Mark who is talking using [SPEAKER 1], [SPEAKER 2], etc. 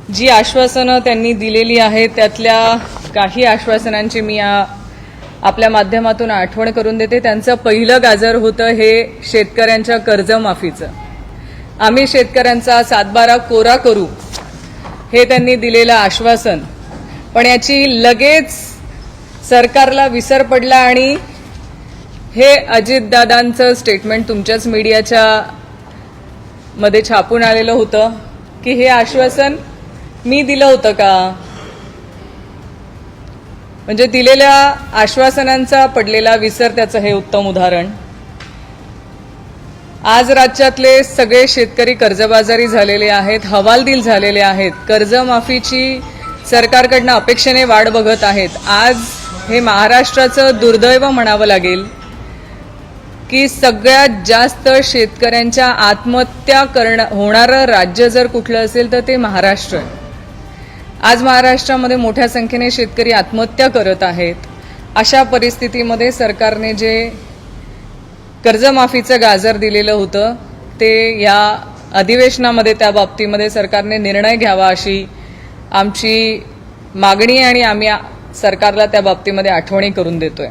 [SPEAKER 1] जी आश्वासनं त्यांनी दिलेली आहेत त्यातल्या काही आश्वासनांची मी आपल्या माध्यमातून आठवण करून देते। त्यांचं पहिलं गाजर होतं हे शेतकऱ्यांच्या कर्जमाफीचं। आम्ही शेतकऱ्यांचा 7/12 कोरा करू हे त्यांनी दिलेलं आश्वासन, पण याची लगेच सरकारला विसर पडला आणि हे अजितदादांचं स्टेटमेंट तुमच्याच मीडियाच्या मध्ये छापून आलेलं होतं की हे आश्वासन मी दिलं होतं का। म्हणजे दिलेल्या आश्वासनांचा पडलेला विसर त्याचं हे उत्तम उदाहरण। आज राज्यातले सगळे शेतकरी कर्जबाजारी झालेले आहेत, हवालदिल झालेले आहेत, कर्जमाफीची सरकारकडनं अपेक्षेने वाट बघत आहेत। आज हे महाराष्ट्राचं दुर्दैव म्हणावं लागेल की सगळ्यात जास्त शेतकऱ्यांच्या आत्महत्या होणारं राज्य जर कुठलं असेल तर ते महाराष्ट्र आहे। आज महाराष्ट्रामध्ये मोठ्या संख्येने शेतकरी आत्महत्या करत आहेत। अशा परिस्थितीमध्ये सरकारने जे कर्जमाफीचं गाजर दिलेलं होतं ते या अधिवेशनामध्ये त्या बाबतीमध्ये सरकारने निर्णय घ्यावा अशी आमची मागणी आणि आम्ही सरकारला त्या बाबतीमध्ये आठवणी करून देतोय।